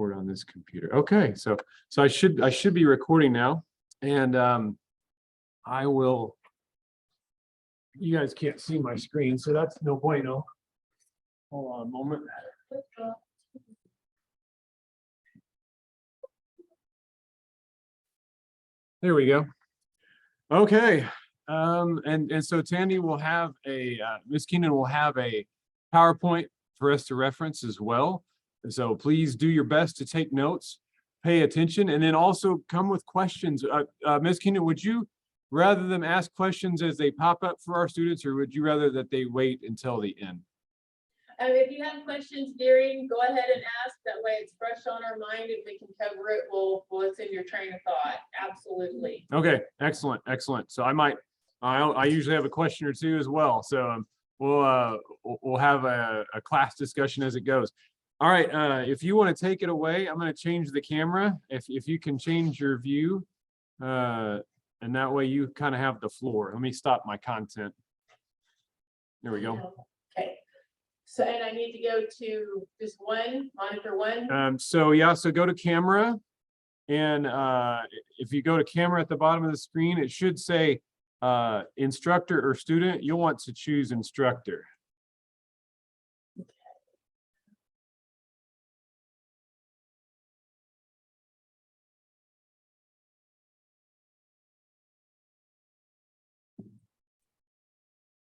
record on this computer. Okay, so I should be recording now, and I will. You guys can't see my screen, so that's no bueno. Hold on a moment. There we go. Okay, and so Tandy will have a Ms. Keenan will have a PowerPoint for us to reference as well. So please do your best to take notes, pay attention, and then also come with questions. Ms. Keenan, would you rather them ask questions as they pop up for our students, or would you rather that they wait until the end? If you have questions during, go ahead and ask. That way it's fresh on our mind and we can cover it. Well, it's in your train of thought. Absolutely. Okay, excellent, excellent. So I usually have a question or two as well. So we'll have a class discussion as it goes. All right, if you want to take it away, I'm going to change the camera. If you can change your view, and that way you kind of have the floor. Let me stop my content. There we go. Okay. So, and I need to go to just monitor one. So go to camera, and if you go to camera at the bottom of the screen, it should say instructor or student. You'll want to choose instructor.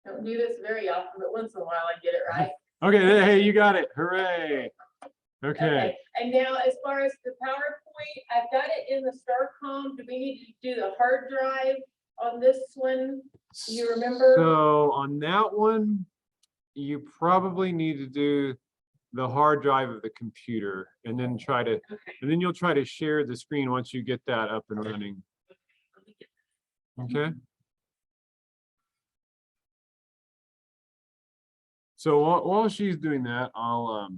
Don't do this very often, but once in a while I get it right. Okay, hey, you got it. Hooray. Okay. And now as far as the PowerPoint, I've got it in the StarCom. Do we need to do the hard drive on this one? Do you remember? So on that one, you probably need to do the hard drive of the computer, and then and then you'll try to share the screen once you get that up and running. Okay. So while she's doing that, I'll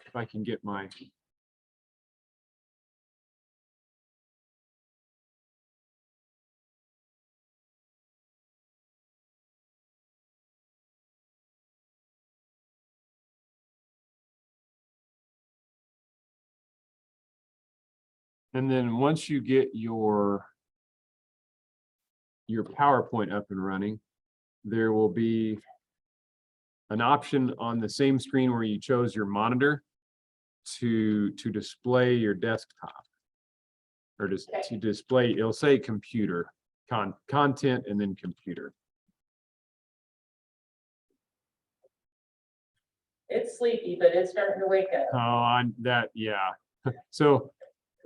if I can get my and then once you get your PowerPoint up and running, there will be an option on the same screen where you chose your monitor to display your desktop, or just to display, it'll say computer content and then computer. It's sleepy, but it's starting to wake up. Oh, yeah. So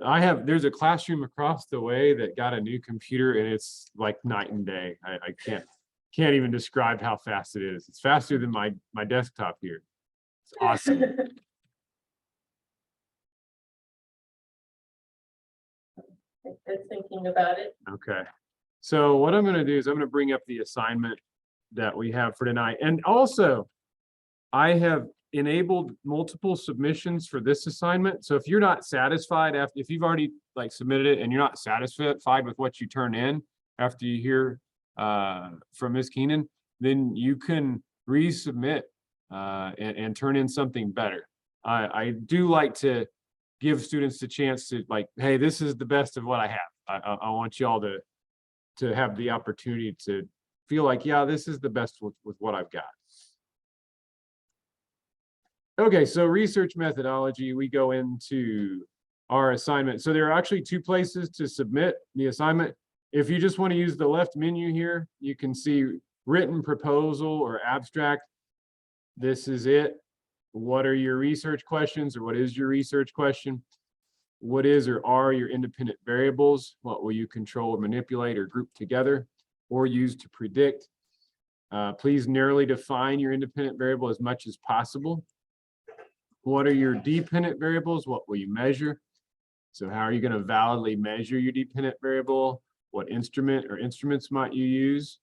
there's a classroom across the way that got a new computer, and it's like night and day. I can't even describe how fast it is. It's faster than my desktop here. It's awesome. Just thinking about it. Okay. So what I'm going to do is I'm going to bring up the assignment that we have for tonight. And also, I have enabled multiple submissions for this assignment. So if you're not satisfied if you've already submitted it and you're not satisfied with what you turn in after you hear from Ms. Keenan, then you can resubmit and turn in something better. I do like to give students the chance to hey, this is the best of what I have. I want y'all to have the opportunity to feel like, yeah, this is the best with what I've got. Okay, so research methodology, we go into our assignment. So there are actually two places to submit the assignment. If you just want to use the left menu here, you can see written proposal or abstract. This is it. What are your research questions, or what is your research question? What is or are your independent variables? What will you control or manipulate or group together or use to predict? Please narrowly define your independent variable as much as possible. What are your dependent variables? What will you measure? So how are you going to validly measure your dependent variable? What instrument or instruments might you use?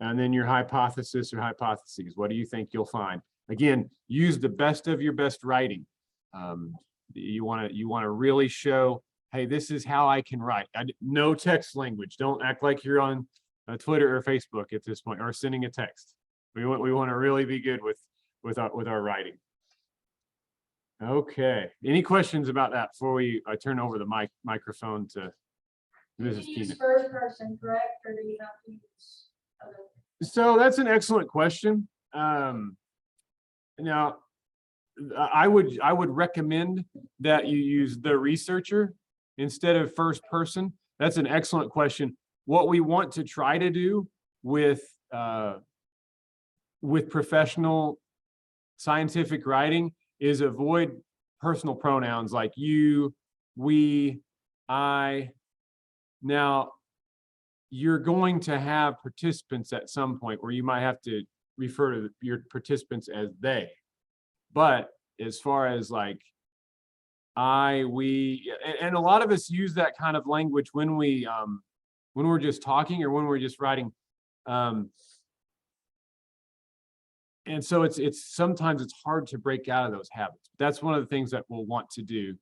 And then your hypothesis or hypotheses. What do you think you'll find? Again, use the best of your best writing. You want to really show, hey, this is how I can write. No text language. Don't act like you're on Twitter or Facebook at this point, or sending a text. We want to really be good with our writing. Okay, any questions about that before I turn over the microphone to You Mrs. can use Keenan? first person, correct, or do you have to use other? So that's an excellent question. Now, I would recommend that you use the researcher instead of first person. That's an excellent question. What we want to try to do with professional scientific writing is avoid personal pronouns like you, we, I. Now, you're going to have participants at some point where you might have to refer to your participants as they. But as far as like I, we, and a lot of us use that kind of language when we're just talking or when we're just writing. And so it's sometimes it's hard to break out of those habits. That's one of the things that we'll want to do.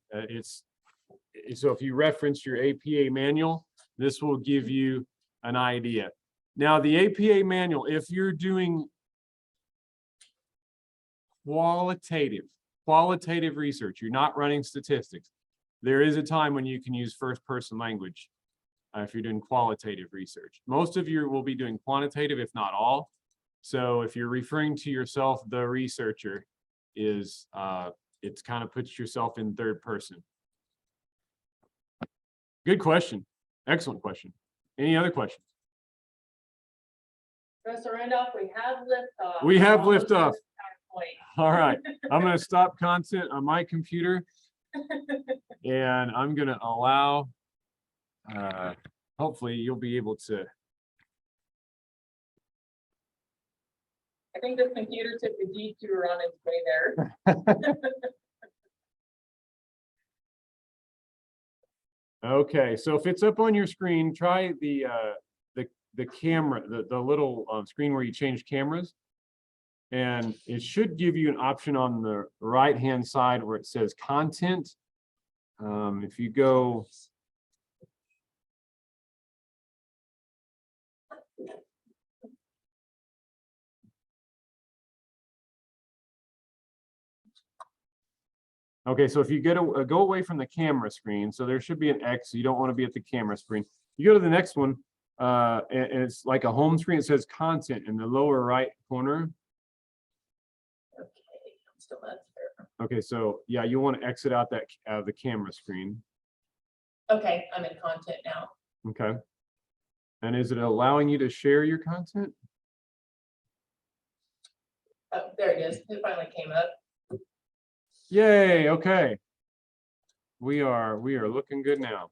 So if you reference your APA manual, this will give you an idea. Now, the APA manual, if you're doing qualitative research, you're not running statistics, there is a time when you can use first person language if you're doing qualitative research. Most of you will be doing quantitative, if not all. So if you're referring to yourself, the researcher is, it's kind of puts yourself in third person. Good question. Excellent question. Any other questions? Professor Randolph, we have liftoff. We have Almost to liftoff. the point. All right. I'm going to stop content on my computer and I'm going to allow, hopefully you'll be able to. I think this computer took a detour on its way there. Okay, so if it's up on your screen, try the camera, the little screen where you change cameras. And it should give you an option on the right-hand side where it says content. If you go. Okay, so if you go away from the camera screen, so there should be an X, you don't want to be at the camera screen. You go to the next one, and it's like a home screen, it says content in the lower right corner. Okay, I'm still not there. Okay, so yeah, you want to exit out that the camera screen. Okay, I'm in content now. Okay. And is it allowing you to share your content? Oh, there it is. It finally came up. Yay, okay. We are looking good now.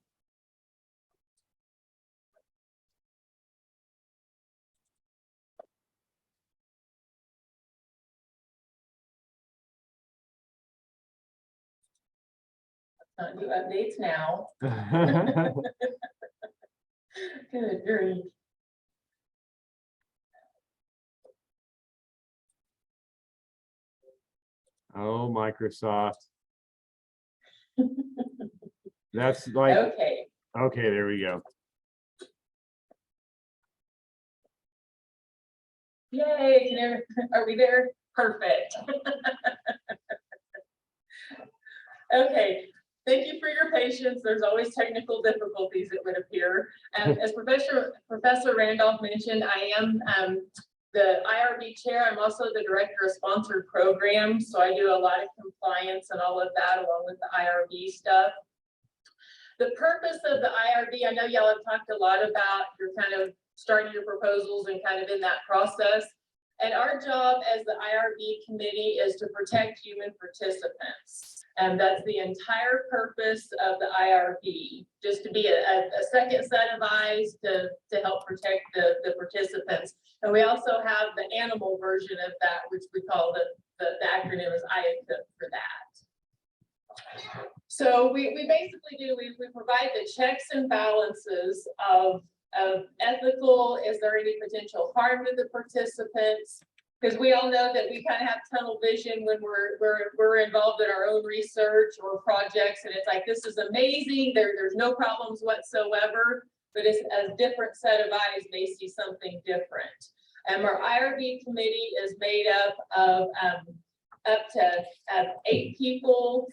Not do updates now. Good grief. Oh, Microsoft. That's like, Okay, okay, there we go. yay, are we there? Perfect. Okay, thank you for your patience. There's always technical difficulties, it would appear. As Professor Randolph mentioned, I am the IRB chair. I'm also the director of sponsored programs. So I do a lot of compliance and all of that along with the IRB stuff. The purpose of the IRB, I know y'all have talked a lot about your kind of starting your proposals and kind of in that process. And our job as the IRB committee is to protect human participants. And that's the entire purpose of the IRB, just to be a second set of eyes to help protect the participants. And we also have the animal version of that, which we call the acronym is IACUP for that. So we basically do, we provide the checks and balances of ethical, is there any potential harm to the participants? Because we all know that we kind of have tunnel vision when we're involved in our own research or projects, and it's like, this is amazing, there's no problems whatsoever, but it's a different set of eyes may see something different. And our IRB committee is made up of up to 8 people,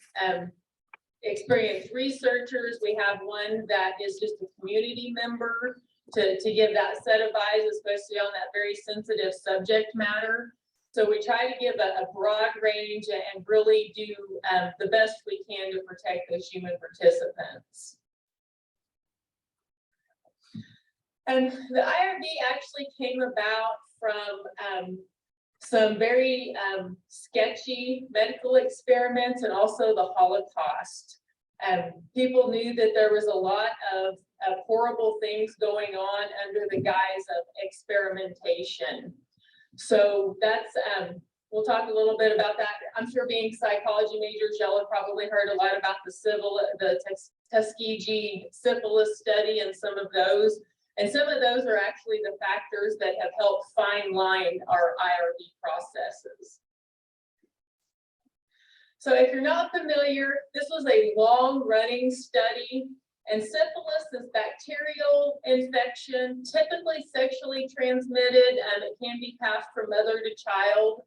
experienced researchers. We have one that is just a community member to give that set of eyes, especially on that very sensitive subject matter. So we try to give a broad range and really do the best we can to protect those human participants. And the IRB actually came about from some very sketchy medical experiments and also the Holocaust. People knew that there was a lot of horrible things going on under the guise of experimentation. So that's, we'll talk a little bit about that. I'm sure being psychology majors, y'all have probably heard a lot about the Tuskegee syphilis study and some of those. And some of those are actually the factors that have helped fine line our IRB processes. So if you're not familiar, this was a long running study, and syphilis is bacterial infection, typically sexually transmitted, and it can be passed from mother to child.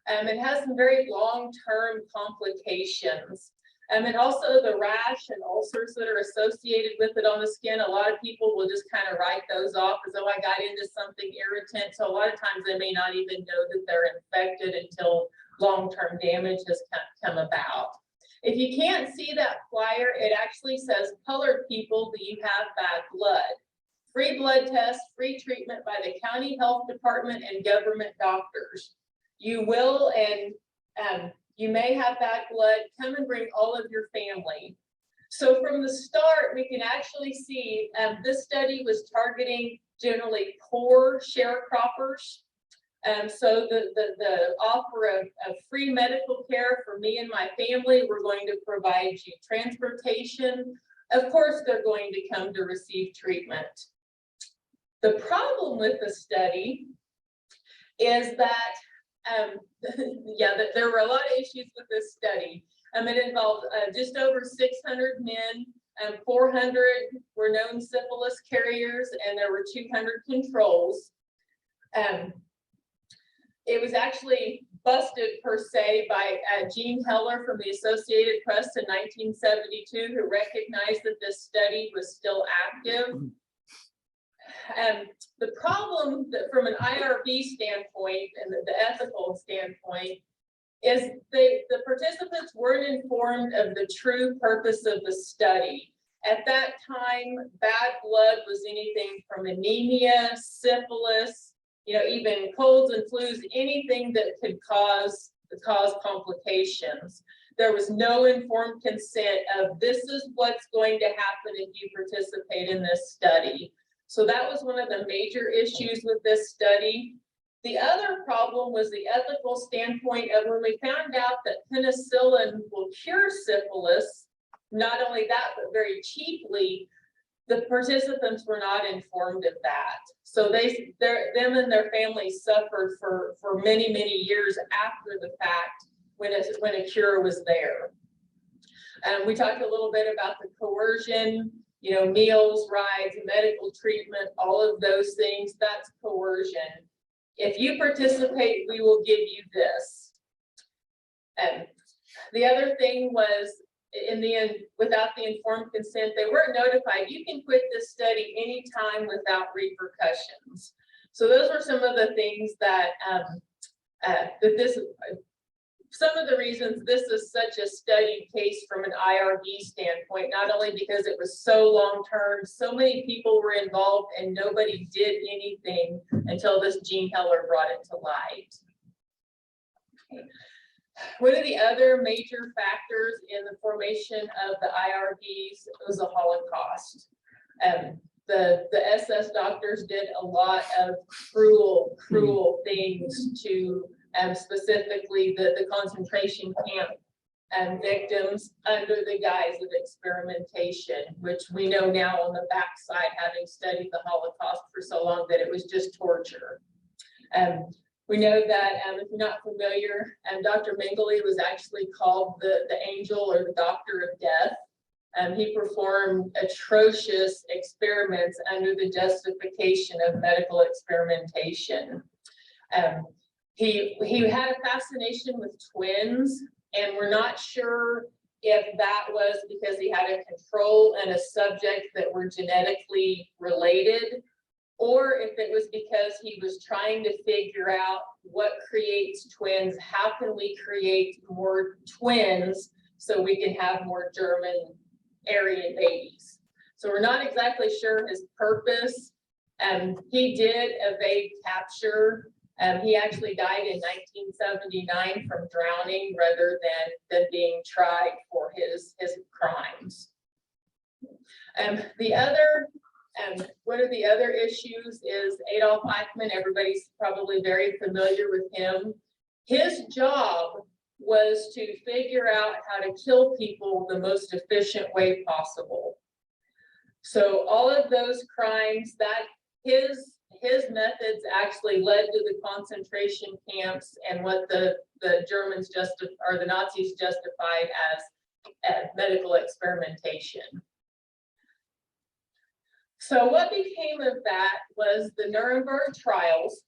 It has some very long-term complications. And also the rash and ulcers that are associated with it on the skin. A lot of people will just kind of write those off as though I got into something irritant. So a lot of times they may not even know that they're infected until long-term damage has come about. If you can't see that flyer, it actually says, colored people, do you have bad blood? Free blood test, free treatment by the county health department and government doctors. You will and you may have bad blood, come and bring all of your family. So from the start, we can actually see this study was targeting generally poor sharecroppers. So the offer of free medical care for me and my family, we're going to provide you transportation. Of course, they're going to come to receive treatment. The problem with the study is that there were a lot of issues with this study. It involved just over 600 men, 400 were known syphilis carriers, and there were 200 controls. It was actually busted per se by Gene Heller from the Associated Press in 1972, who recognized that this study was still active. The problem that from an IRB standpoint and the ethical standpoint is the participants weren't informed of the true purpose of the study. At that time, bad blood was anything from anemia, syphilis, even colds and flus, anything that could cause complications. There was no informed consent of this is what's going to happen if you participate in this study. So that was one of the major issues with this study. The other problem was the ethical standpoint of when we found out that penicillin will cure syphilis, not only that, but very cheaply, the participants were not informed of that. So them and their families suffered for many, many years after the fact when a cure was there. We talked a little bit about the coercion, meals, rides, medical treatment, all of those things, that's coercion. If you participate, we will give you this. The other thing was, in the end, without the informed consent, they weren't notified. You can quit this study anytime without repercussions. So those were some of the things that some of the reasons this is such a studied case from an IRB standpoint, not only because it was so long-term, so many people were involved and nobody did anything until this Gene Heller brought it to light. Okay. One of the other major factors in the formation of the IRBs was the Holocaust. The SS doctors did a lot of cruel things to specifically the concentration camp victims under the guise of experimentation, which we know now on the backside, having studied the Holocaust for so long, that it was just torture. We know that if you're not familiar, Dr. Mengele was actually called the angel or the doctor of death. He performed atrocious experiments under the justification of medical experimentation. He had a fascination with twins, and we're not sure if that was because he had a control and a subject that were genetically related, or if it was because he was trying to figure out what creates twins, how can we create more twins so we can have more German Aryan babies. So we're not exactly sure his purpose. He did evade capture. He actually died in 1979 from drowning rather than being tried for his crimes. One of the other issues is Adolf Eichmann. Everybody's probably very familiar with him. His job was to figure out how to kill people the most efficient way possible. So all of those crimes that his methods actually led to the concentration camps and what the Germans or the Nazis justified as medical experimentation. So what became of that was the Nuremberg trials,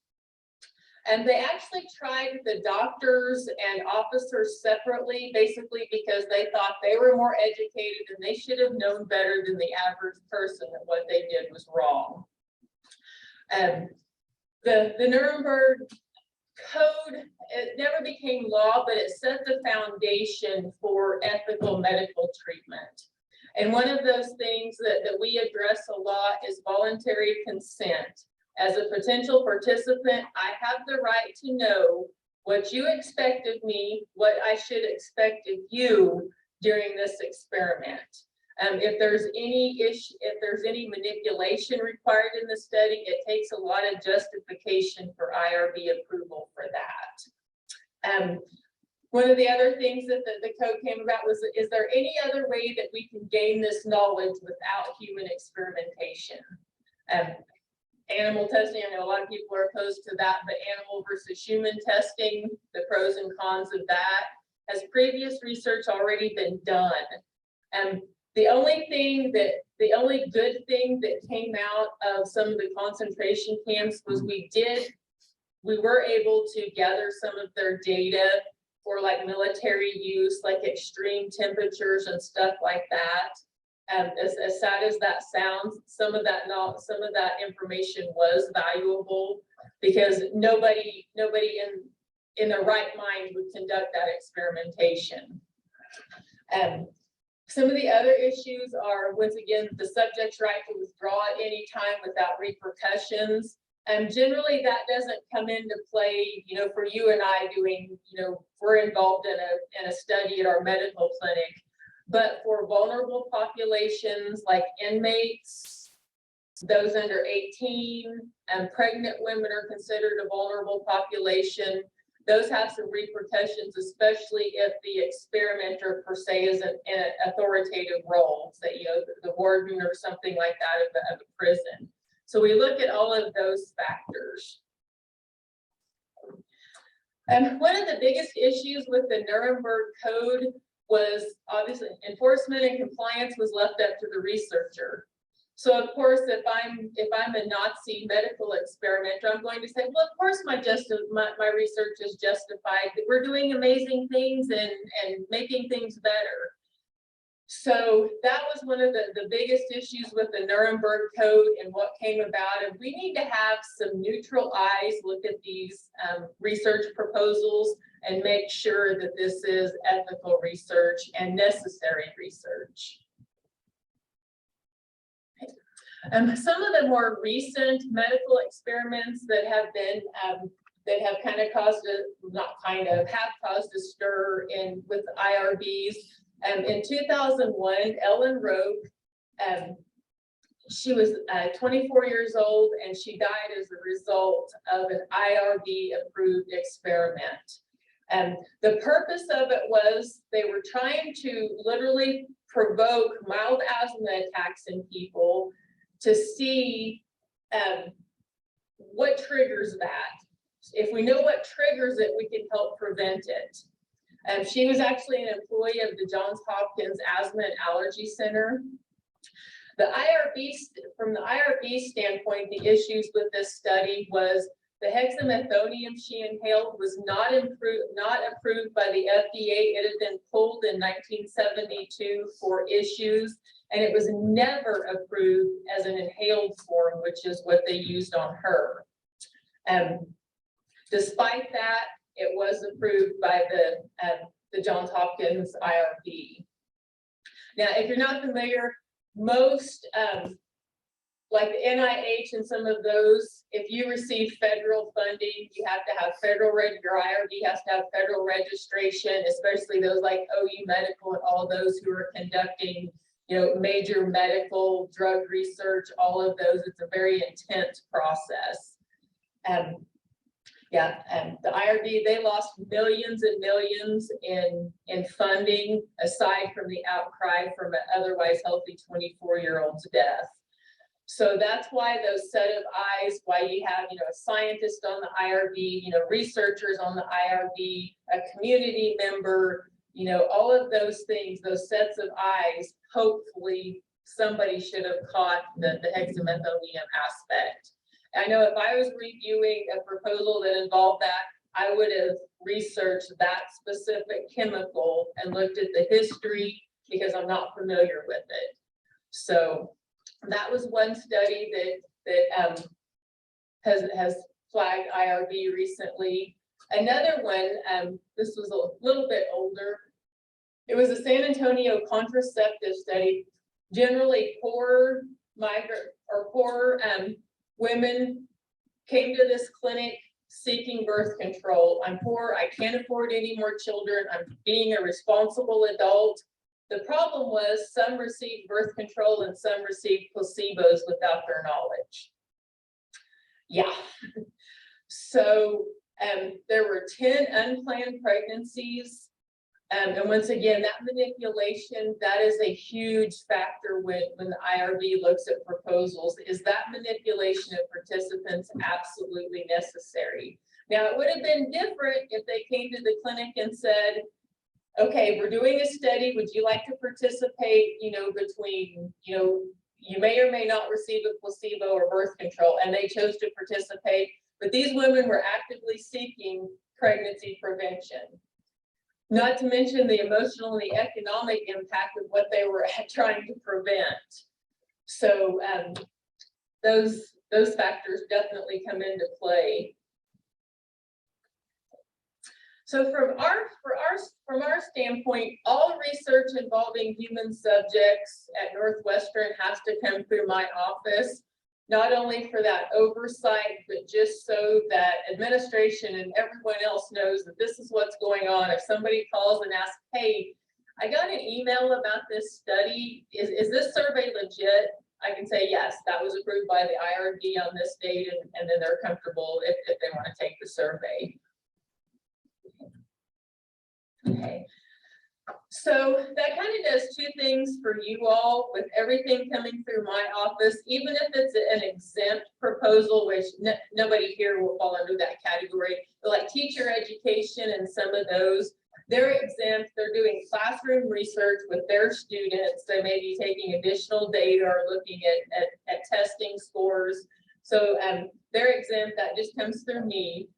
and they actually tried the doctors and officers separately, basically because they thought they were more educated and they should have known better than the average person that what they did was wrong. The Nuremberg Code, it never became law, but it set the foundation for ethical medical treatment. And one of those things that we address a lot is voluntary consent. As a potential participant, I have the right to know what you expect of me, what I should expect of you during this experiment. If there's any manipulation required in the study, it takes a lot of justification for IRB approval for that. One of the other things that the code came about was, is there any other way that we can gain this knowledge without human experimentation? Animal testing, I know a lot of people are opposed to that, but animal versus human testing, the pros and cons of that, has previous research already been done? The only good thing that came out of some of the concentration camps was we were able to gather some of their data for like military use, like extreme temperatures and stuff like that. As sad as that sounds, some of that information was valuable because nobody in their right mind would conduct that experimentation. Some of the other issues are, once again, the subject's right to withdraw at any time without repercussions. And generally that doesn't come into play, for you and I doing, we're involved in a study at our medical clinic, but for vulnerable populations like inmates, those under 18, and pregnant women are considered a vulnerable population. Those have some repercussions, especially if the experimenter per se is in an authoritative role, say, the warden or something like that of a prison. So we look at all of those factors. And one of the biggest issues with the Nuremberg Code was obviously enforcement and compliance was left up to the researcher. So of course, if I'm a Nazi medical experimenter, I'm going to say, well, of course my research is justified, that we're doing amazing things and making things better. So that was one of the biggest issues with the Nuremberg Code and what came about. And we need to have some neutral eyes look at these research proposals and make sure that this is ethical research and necessary research. Some of the more recent medical experiments that have been have caused a stir with IRBs. In 2001, Ellen Roque, she was 24 years old and she died as a result of an IRB approved experiment. The purpose of it was they were trying to literally provoke mild asthma attacks in people to see what triggers that. If we know what triggers it, we can help prevent it. She was actually an employee of the Johns Hopkins Asthma and Allergy Center. From the IRB standpoint, the issues with this study was The hexamethonium she inhaled was not approved by the FDA. It had been pulled in 1972 for issues, and it was never approved as an inhaled form, which is what they used on her. Despite that, it was approved by the Johns Hopkins IRB. Now, if you're not familiar, most like the NIH and some of those, if you receive federal funding, you have to have your IRB has to have federal registration, especially those like OU Medical and all those who are conducting, major medical drug research, all of those. It's a very intense process. The IRB, they lost millions and millions in funding, aside from the outcry from an otherwise healthy 24-year-old's death. So that's why those set of eyes, why you have, a scientist on the IRB, researchers on the IRB, a community member, all of those things, those sets of eyes, hopefully somebody should have caught the hexamethonium aspect. I know if I was reviewing a proposal that involved that, I would have researched that specific chemical and looked at the history, because I'm not familiar with it. So that was one study that has flagged IRB recently. Another one, this was a little bit older. It was a San Antonio contraceptive study. Generally, poor migrant or poor women came to this clinic seeking birth control. I'm poor, I can't afford any more children, I'm being a responsible adult. The problem was some received birth control and some received placebos without their knowledge. Yeah. So there were 10 unplanned pregnancies. And once again, that manipulation, that is a huge factor when the IRB looks at proposals. Is that manipulation of participants absolutely necessary? Now, it would have been different if they came to the clinic and said, okay, we're doing a study. Would you like to participate, between, you may or may not receive a placebo or birth control, and they chose to participate. But these women were actively seeking pregnancy prevention. Not to mention the emotional and the economic impact of what they were trying to prevent. So those factors definitely come into play. So from our standpoint, all research involving human subjects at Northwestern has to come through my office, not only for that oversight, but just so that administration and everyone else knows that this is what's going on. If somebody calls and asks, hey, I got an email about this study, is this survey legit? I can say, yes, that was approved by the IRB on this date, and then they're comfortable if they want to take the survey. Okay, so that kind of does two things for you all with everything coming through my office, even if it's an exempt proposal, which nobody here will fall under that category, but like teacher education and some of those, they're exempt. They're doing classroom research with their students. They may be taking additional data or looking at testing scores. So they're exempt. That just comes through me.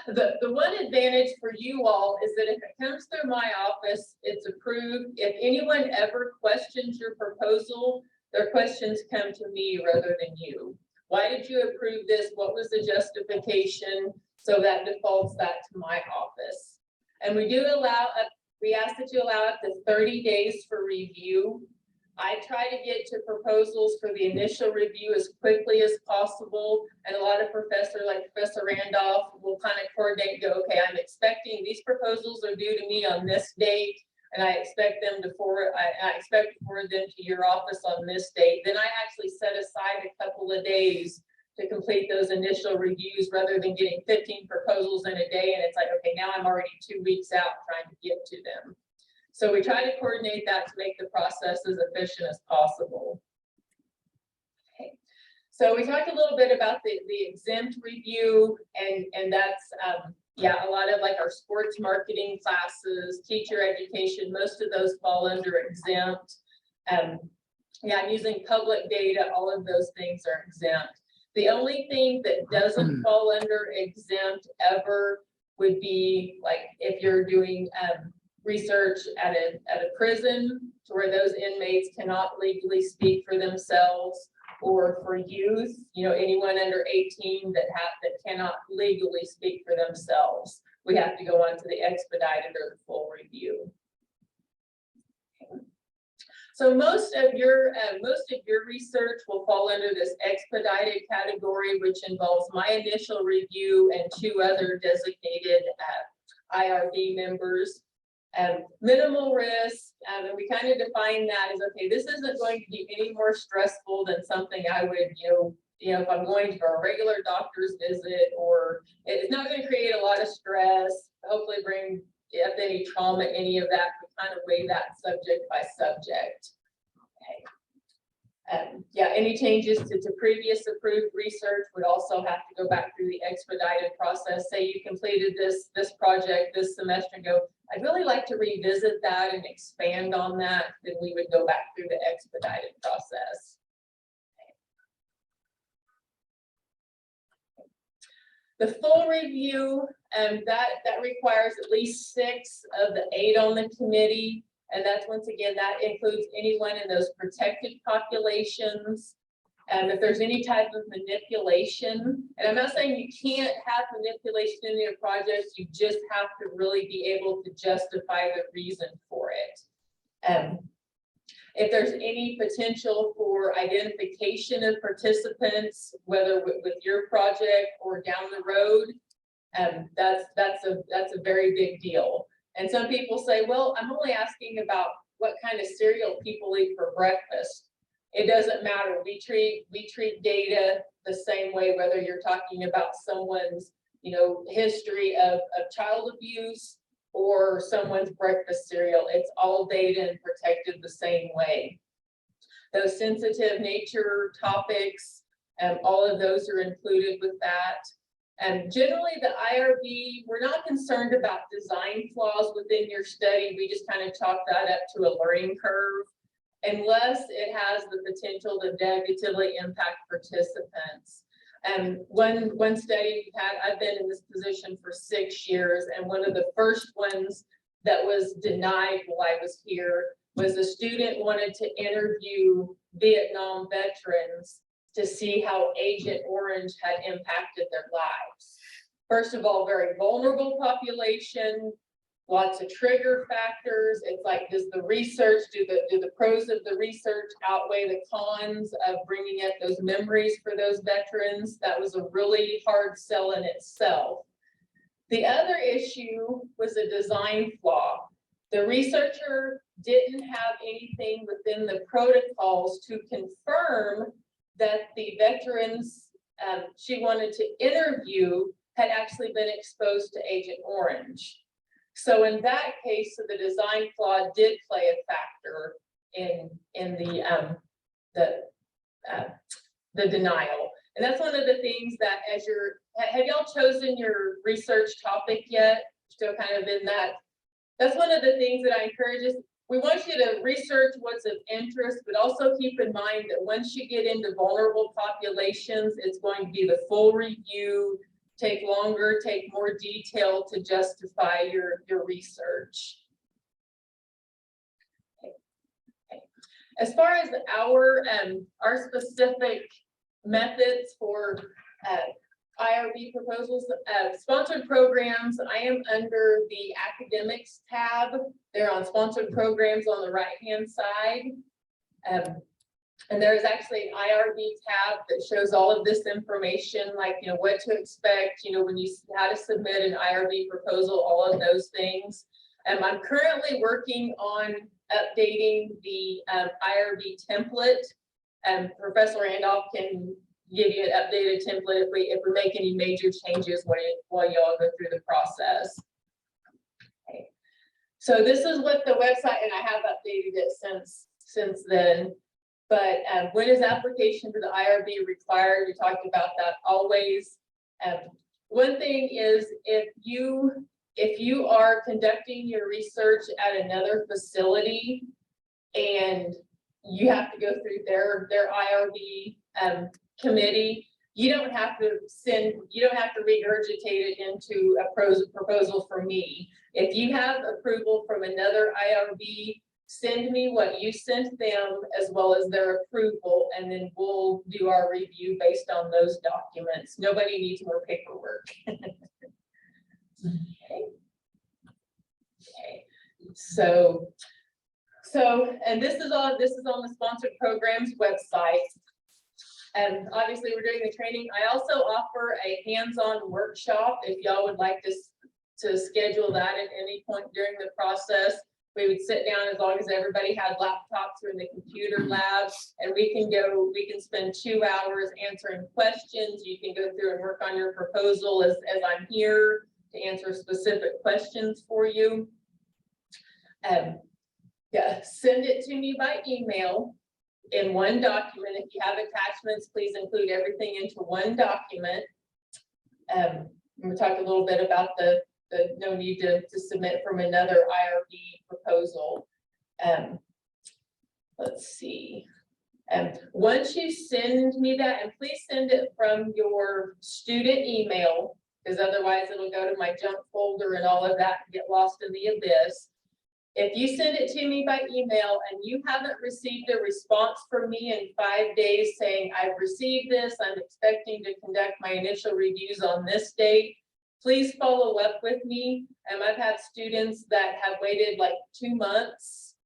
The one advantage for you all is that if it comes through my office, it's approved. If anyone ever questions your proposal, their questions come to me rather than you. Why did you approve this? What was the justification? So that defaults that to my office. And we ask that you allow up to 30 days for review. I try to get to proposals for the initial review as quickly as possible. And a lot of professors, like Professor Randolph, will kind of coordinate, go, okay, I'm expecting these proposals are due to me on this date, and I expect them to forward, I expect to forward them to your office on this date. Then I actually set aside a couple of days to complete those initial reviews rather than getting 15 proposals in a day. And it's like, okay, now I'm already 2 weeks out trying to get to them. So we try to coordinate that to make the process as efficient as possible. Okay. So we talked a little bit about the exempt review, and that's, yeah, a lot of like our sports marketing classes, teacher education, most of those fall under exempt. Yeah, I'm using public data, all of those things are exempt. The only thing that doesn't fall under exempt ever would be like if you're doing research at a prison to where those inmates cannot legally speak for themselves, or for youth, you know, anyone under 18 that cannot legally speak for themselves. We have to go on to the expedited or the full review. So most of your research will fall under this expedited category, which involves my initial review and 2 other designated IRB members. Minimal risk, and we kind of define that as, okay, this isn't going to be any more stressful than something I would, you know, if I'm going for a regular doctor's visit, or it's not going to create a lot of stress, hopefully bring up any trauma, any of that. We kind of weigh that subject by subject. Okay. Yeah, any changes to previous approved research would also have to go back through the expedited process. Say you completed this project this semester and go, I'd really like to revisit that and expand on that, then we would go back through the expedited process. The full review, that requires at least 6 of the 8 on the committee. And that's, once again, that includes anyone in those protected populations. If there's any type of manipulation, and I'm not saying you can't have manipulation in your projects, you just have to really be able to justify the reason for it. If there's any potential for identification of participants, whether with your project or down the road, that's a very big deal. And some people say, well, I'm only asking about what kind of cereal people eat for breakfast. It doesn't matter. We treat data the same way, whether you're talking about someone's, you know, history of child abuse or someone's breakfast cereal. It's all data and protected the same way. Those sensitive nature topics, all of those are included with that. And generally the IRB, we're not concerned about design flaws within your study. We just kind of chalk that up to a learning curve, unless it has the potential to negatively impact participants. And one study we've had, I've been in this position for 6 years, and one of the first ones that was denied while I was here was a student wanted to interview Vietnam veterans to see how Agent Orange had impacted their lives. First of all, very vulnerable population, lots of trigger factors. It's like, does the research, do the pros of the research outweigh the cons of bringing up those memories for those veterans? That was a really hard sell in itself. The other issue was a design flaw. The researcher didn't have anything within the protocols to confirm that the veterans she wanted to interview had actually been exposed to Agent Orange. So in that case, so the design flaw did play a factor in the denial. And that's one of the things that, as you're, have y'all chosen your research topic yet? Still kind of in that. That's one of the things that I encourage is, we want you to research what's of interest, but also keep in mind that once you get into vulnerable populations, it's going to be the full review, take longer, take more detail to justify your research. Okay. As far as our specific methods for IRB proposals, sponsored programs, I am under the academics tab. They're on sponsored programs on the right-hand side. And there's actually an IRB tab that shows all of this information, like, you know, what to expect, you know, when you, how to submit an IRB proposal, all of those things. I'm currently working on updating the IRB template. Professor Randolph can give you an updated template if we make any major changes while y'all go through the process. Okay. So this is what the website, and I have updated it since then. But when is application for the IRB required? We talked about that always. One thing is, if you are conducting your research at another facility and you have to go through their IRB committee, you don't have to regurgitate it into a proposal from me. If you have approval from another IRB, send me what you sent them as well as their approval, and then we'll do our review based on those documents. Nobody needs more paperwork. Okay. Okay. So, and this is on the sponsored programs website. And obviously we're doing the training. I also offer a hands-on workshop if y'all would like to schedule that at any point during the process. We would sit down as long as everybody had laptops or in the computer lab, and we can spend 2 hours answering questions. You can go through and work on your proposal as I'm here to answer specific questions for you. Yeah, send it to me by email in one document. If you have attachments, please include everything into one document. We'll talk a little bit about the no need to submit from another IRB proposal. Let's see. Once you send me that, and please send it from your student email, because otherwise it'll go to my junk folder and all of that and get lost in the abyss. If you send it to me by email and you haven't received a response from me in 5 days saying, I've received this, I'm expecting to conduct my initial reviews on this date, please follow up with me. I've had students that have waited like 2 months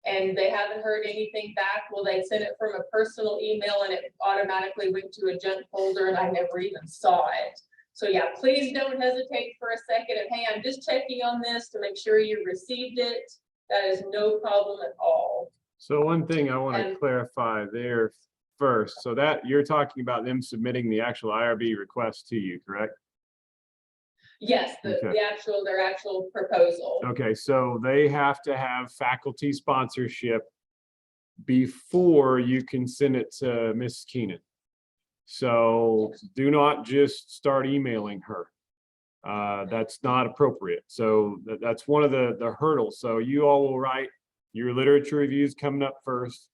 and they haven't heard anything back. Well, they sent it from a personal email and it automatically went to a junk folder and I never even saw it. So yeah, please don't hesitate for a second and hey, I'm just checking on this to make sure you received it. That is no problem at all. So one thing I want to clarify there first, so that you're talking about them submitting the actual IRB request to you, correct? Yes, their actual proposal. Okay, so they have to have faculty sponsorship before you can send it to Mrs. Keenan. So do not just start emailing her. That's not appropriate. So that's one of the hurdles. So you all will write your literature reviews coming up first.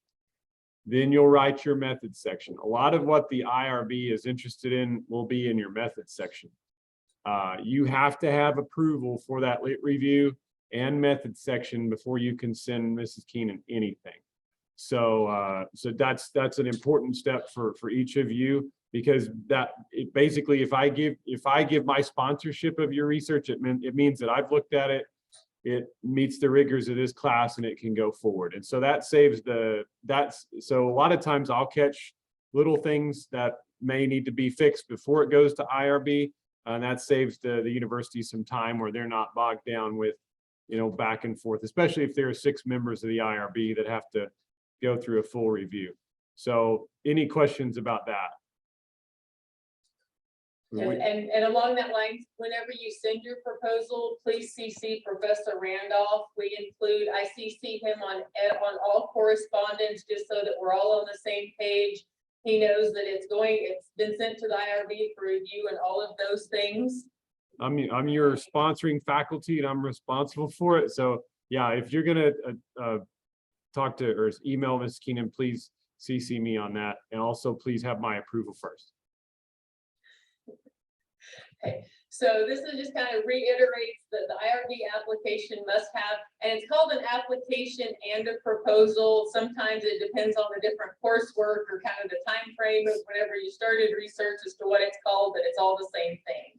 Then you'll write your methods section. A lot of what the IRB is interested in will be in your methods section. You have to have approval for that lit review and methods section before you can send Mrs. Keenan anything. So that's an important step for each of you, because basically if I give my sponsorship of your research, it means that I've looked at it, it meets the rigors of this class, and it can go forward. And so that saves so a lot of times I'll catch little things that may need to be fixed before it goes to IRB, and that saves the university some time where they're not bogged down with, back and forth, especially if there are 6 members of the IRB that have to go through a full review. So any questions about that? And along that line, whenever you send your proposal, please CC Professor Randolph. I CC him on all correspondence, just so that we're all on the same page. He knows that it's been sent to the IRB for review and all of those things. I'm your sponsoring faculty and I'm responsible for it. So yeah, if you're gonna talk to or email Ms. Keenan, please CC me on that. And also please have my approval first. Okay, so this is just kind of reiterates that the IRB application must have, and it's called an application and a proposal. Sometimes it depends on the different coursework or kind of the time frame of whenever you started research as to what it's called, but it's all the same thing.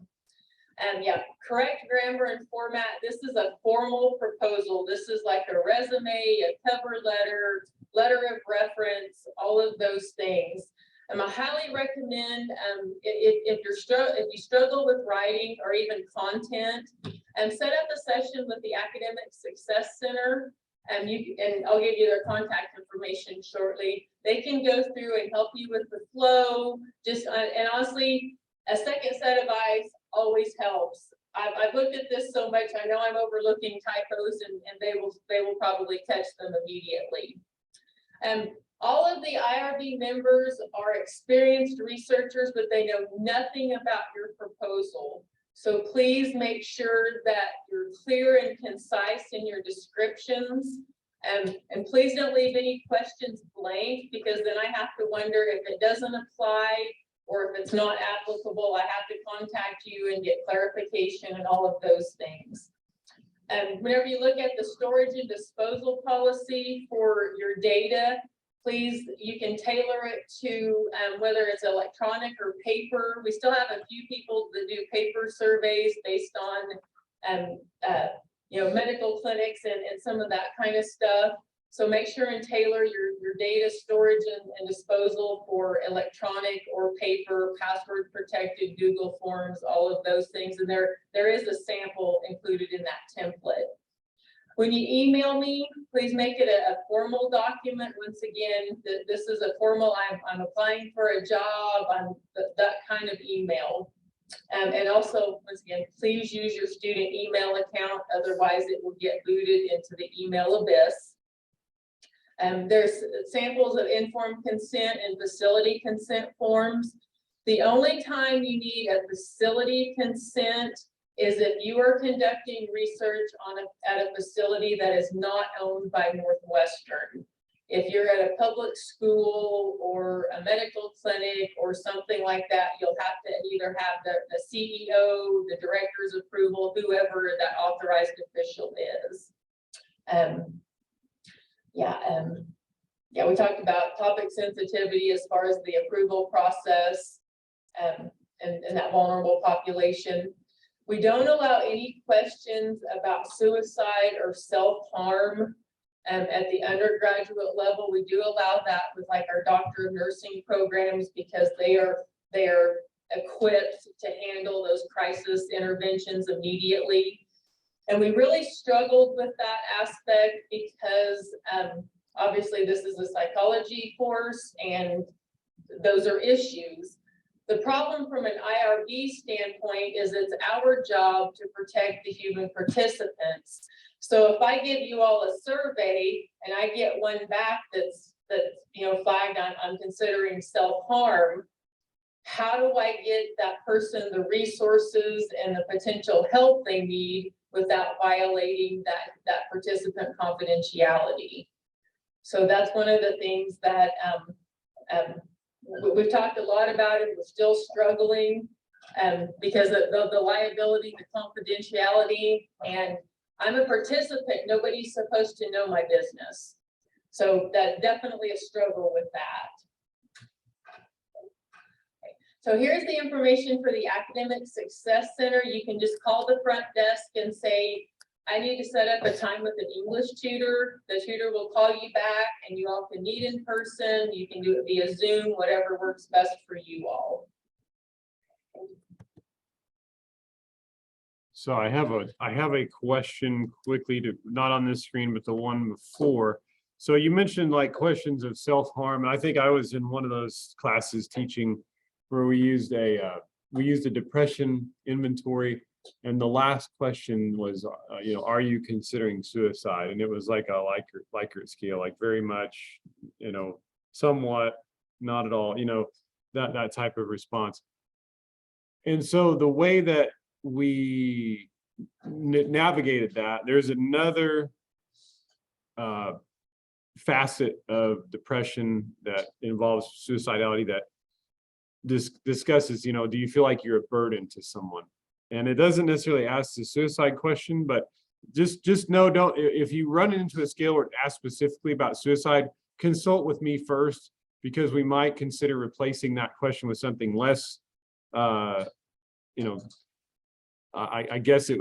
Yeah, correct grammar and format. This is a formal proposal. This is like a resume, a cover letter, letter of reference, all of those things. I highly recommend if you struggle with writing or even content, set up a session with the Academic Success Center, and I'll give you their contact information shortly. They can go through and help you with the flow. And honestly, a second set of eyes always helps. I've looked at this so much, I know I'm overlooking typos, and they will probably catch them immediately. All of the IRB members are experienced researchers, but they know nothing about your proposal. So please make sure that you're clear and concise in your descriptions. And please don't leave any questions blank, because then I have to wonder if it doesn't apply, or if it's not applicable, I have to contact you and get clarification and all of those things. And whenever you look at the storage and disposal policy for your data, please, you can tailor it to whether it's electronic or paper. We still have a few people that do paper surveys based on medical clinics and some of that kind of stuff. So make sure and tailor your data storage and disposal for electronic or paper, password protected, Google Forms, all of those things. And there is a sample included in that template. When you email me, please make it a formal document. Once again, this is a formal, I'm applying for a job, that kind of email. And also, once again, please use your student email account, otherwise it will get booted into the email abyss. There's samples of informed consent and facility consent forms. The only time you need a facility consent is if you are conducting research at a facility that is not owned by Northwestern. If you're at a public school or a medical clinic or something like that, you'll have to either have the CEO, the director's approval, whoever that authorized official is. We talked about topic sensitivity as far as the approval process and that vulnerable population. We don't allow any questions about suicide or self-harm at the undergraduate level. We do allow that with like our Doctor of Nursing programs because they are equipped to handle those crisis interventions immediately. And we really struggled with that aspect because obviously this is a psychology course and those are issues. The problem from an IRB standpoint is it's our job to protect the human participants. So if I give you all a survey and I get one back that's flagged I'm considering self-harm, how do I get that person the resources and the potential help they need without violating that participant confidentiality? So that's one of the things that we've talked a lot about it. We're still struggling because of the liability, the confidentiality, and I'm a participant. Nobody's supposed to know my business. So that's definitely a struggle with that. So here's the information for the Academic Success Center. You can just call the front desk and say, I need to set up a time with an English tutor. The tutor will call you back and you all can meet in person. You can do it via Zoom, whatever works best for you all. So I have a question quickly to, not on this screen, but the one before. So you mentioned like questions of self-harm. I think I was in one of those classes teaching where we used a depression inventory. And the last question was, are you considering suicide? And it was like a Likert scale, like very much, somewhat, not at all, that type of response. And so the way that we navigated that, there's another facet of depression that involves suicidality that discusses, do you feel like you're a burden to someone? And it doesn't necessarily ask the suicide question, but just know, if you run into a scale where it asks specifically about suicide, consult with me first, because we might consider replacing that question with something less, I guess it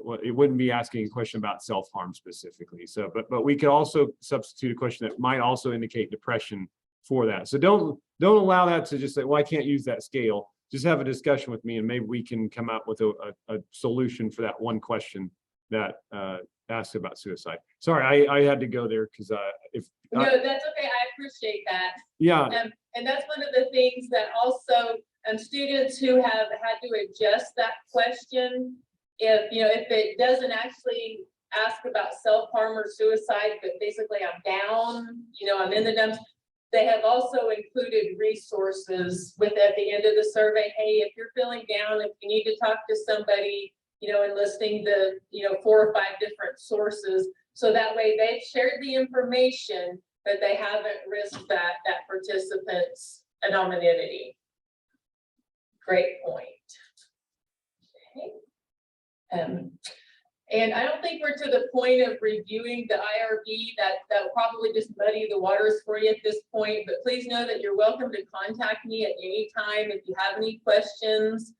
wouldn't be asking a question about self-harm specifically. So, but we could also substitute a question that might also indicate depression for that. So don't allow that to just say, well, I can't use that scale. Just have a discussion with me and maybe we can come out with a solution for that one question that asks about suicide. Sorry, I had to go there because no, that's okay. I appreciate that. Yeah. And that's one of the things that also students who have had to adjust that question, if it doesn't actually ask about self-harm or suicide, but basically I'm down, I'm in the dumps. They have also included resources at the end of the survey. Hey, if you're feeling down, if you need to talk to somebody, and listing the, 4 or 5 different sources. So that way they've shared the information, but they haven't risked that participant's anonymity. Great point. Okay. And I don't think we're to the point of reviewing the IRB. That will probably just muddy the waters for you at this point, but please know that you're welcome to contact me at any time if you have any questions.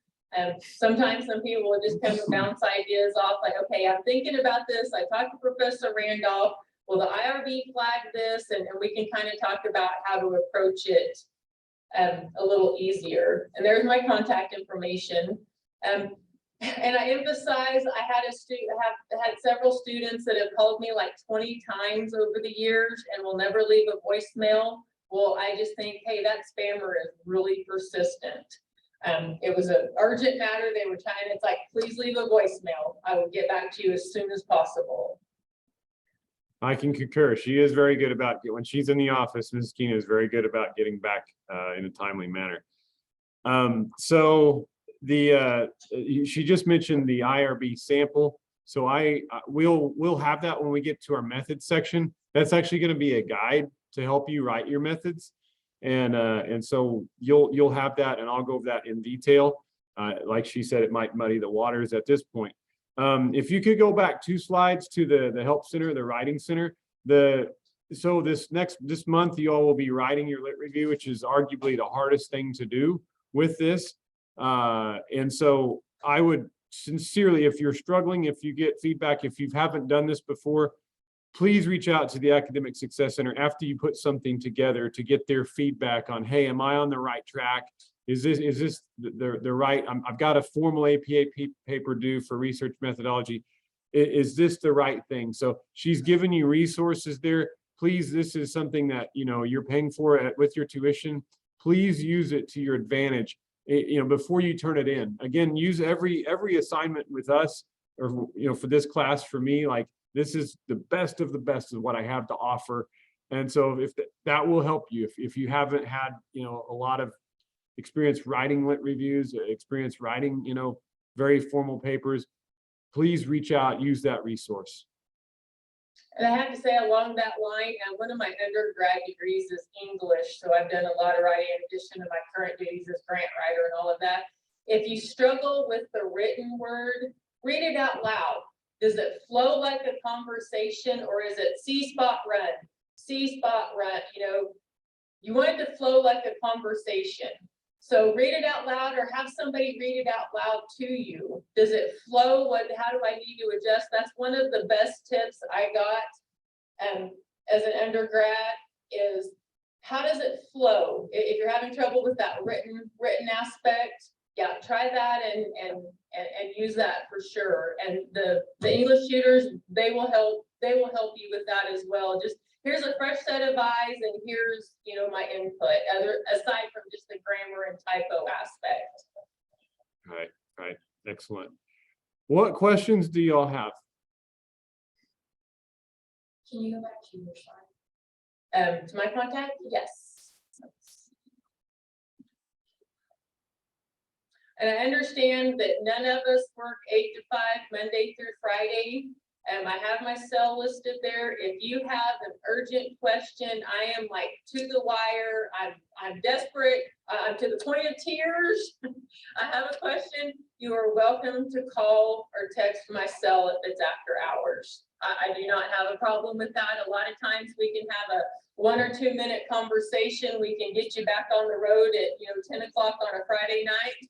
Sometimes some people will just come and bounce ideas off like, okay, I'm thinking about this. I talked to Professor Randolph. Well, the IRB flagged this, and we can kind of talk about how to approach it a little easier. And there's my contact information. And I emphasize, I have had several students that have called me like 20 times over the years and will never leave a voicemail. Well, I just think, hey, that spammer is really persistent. It was an urgent matter. They were trying, it's like, please leave a voicemail. I will get back to you as soon as possible. I can concur. She is very good about, when she's in the office, Mrs. Keena is very good about getting back in a timely manner. So she just mentioned the IRB sample. So we'll have that when we get to our methods section. That's actually going to be a guide to help you write your methods. And so you'll have that, and I'll go over that in detail. Like she said, it might muddy the waters at this point. If you could go back 2 slides to the help center, the writing center. So this month, you all will be writing your lit review, which is arguably the hardest thing to do with this. And so I would sincerely, if you're struggling, if you get feedback, if you haven't done this before, please reach out to the Academic Success Center after you put something together to get their feedback on, hey, am I on the right track? Is this the right, I've got a formal APA paper due for research methodology. Is this the right thing? So she's given you resources there. Please, this is something that, you're paying for with your tuition. Please use it to your advantage, before you turn it in. Again, use every assignment with us, or, for this class, for me, like, this is the best of the best of what I have to offer. And so if that will help you, if you haven't had, a lot of experience writing lit reviews, experience writing, very formal papers, please reach out, use that resource. And I have to say, along that line, one of my undergrad degrees is English. So I've done a lot of writing in addition to my current duties as grant writer and all of that. If you struggle with the written word, read it out loud. Does it flow like a conversation, or is it C spot run? C spot run, you want it to flow like a conversation. So read it out loud, or have somebody read it out loud to you. Does it flow? How do I need to adjust? That's one of the best tips I got as an undergrad, is how does it flow? If you're having trouble with that written aspect, yeah, try that and use that for sure. And the English tutors, they will help you with that as well. Just here's a fresh set of eyes, and here's my input, aside from just the grammar and typo aspect. Right, excellent. What questions do y'all have? Can you go back to your slide? To my contact, yes. And I understand that none of us work 8 to 5, Monday through Friday. I have my cell listed there. If you have an urgent question, I am like to the wire. I'm desperate. I'm to the point of tears. I have a question. You are welcome to call or text my cell if it's after hours. I do not have a problem with that. A lot of times we can have a 1 or 2 minute conversation. We can get you back on the road at 10 o'clock on a Friday night.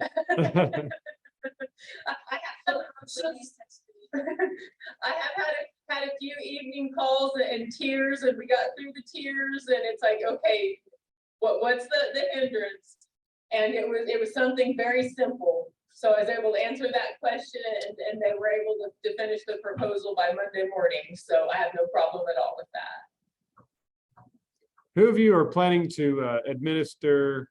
I have had a few evening calls and tears, and we got through the tears, and it's like, okay, what's the hindrance? And it was something very simple. So I was able to answer that question, and they were able to finish the proposal by Monday morning. So I have no problem at all with that. Who of you are planning to administer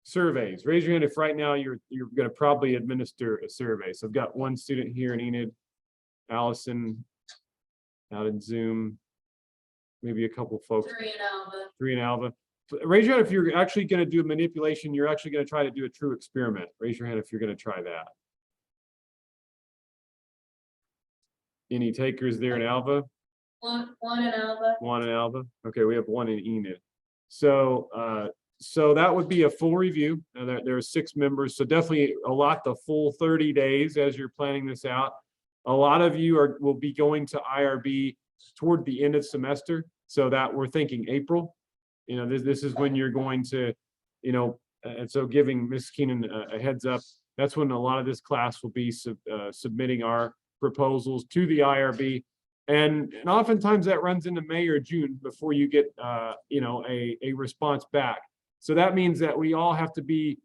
surveys? Raise your hand if right now you're going to probably administer a survey. So I've got one student here in Enid, Allison out in Zoom, maybe a couple folks. 3 in Alva. Raise your hand if you're actually going to do a manipulation. You're actually going to try to do a true experiment. Raise your hand if you're going to try that. Any takers there in Alva? One in Alba. One in Alba. Okay, we have one in Enid. So, so that would be a full review. There are 6 members, so definitely allot the full 30 days as you're planning this out. A lot of you will be going to IRB toward the end of semester, so that we're thinking April. You know, this is when you're going to, you know, and so giving Ms. Keenan a heads up, that's when a lot of this class will be submitting our proposals to the IRB. And oftentimes that runs into May or June before you get, you know, a response back. So that means that we all have to be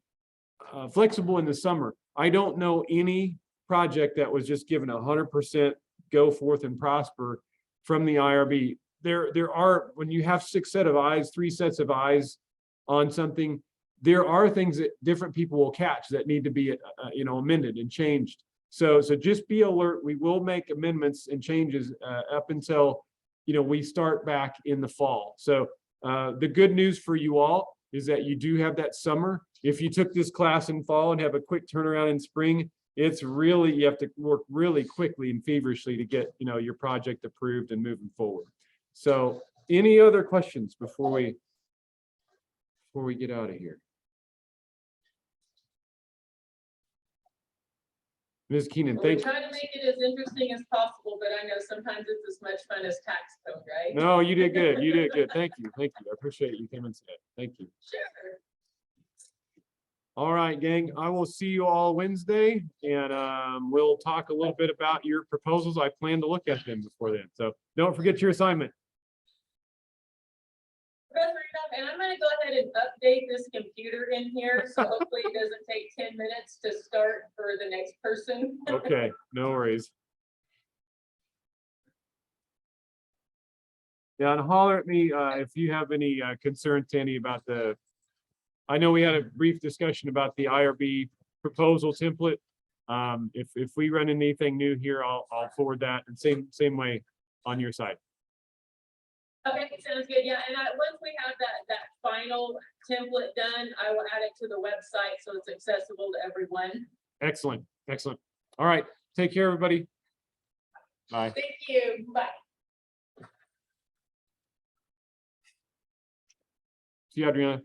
flexible in the summer. I don't know any project that was just given 100% go forth and prosper from the IRB. There are, when you have 3 sets of eyes on something, there are things that different people will catch that need to be, you know, amended and changed. So just be alert. We will make amendments and changes up until, you know, we start back in the fall. So the good news for you all is that you do have that summer. If you took this class in fall and have a quick turnaround in spring, it's really, you have to work really quickly and feverishly to get, you know, your project approved and moving forward. So any other questions before we get out of here? Ms. Keenan, We thank you. try to make it as interesting as possible, but I know sometimes it's as much fun as tax code, right? No, you did good. You did good. Thank you. Thank you. I appreciate you came and said. Thank you. Sure. All right, gang. I will see you all Wednesday, and we'll talk a little bit about your proposals. I plan to look at them before then. So don't forget your assignment. Professor Randolph, and I'm gonna go ahead and update this computer in here, so hopefully it doesn't take 10 minutes to start for the next person. Okay, no worries. Yeah, and holler at me if you have any concerns, Sandy, about I know we had a brief discussion about the IRB proposal template. If we run into anything new here, I'll forward that, and same way on your side. Okay, sounds good. Yeah, and once we have that final template done, I will add it to the website so it's accessible to everyone. Excellent, excellent. All right, take care, everybody. Bye. Thank you. Bye. See you, Adriana.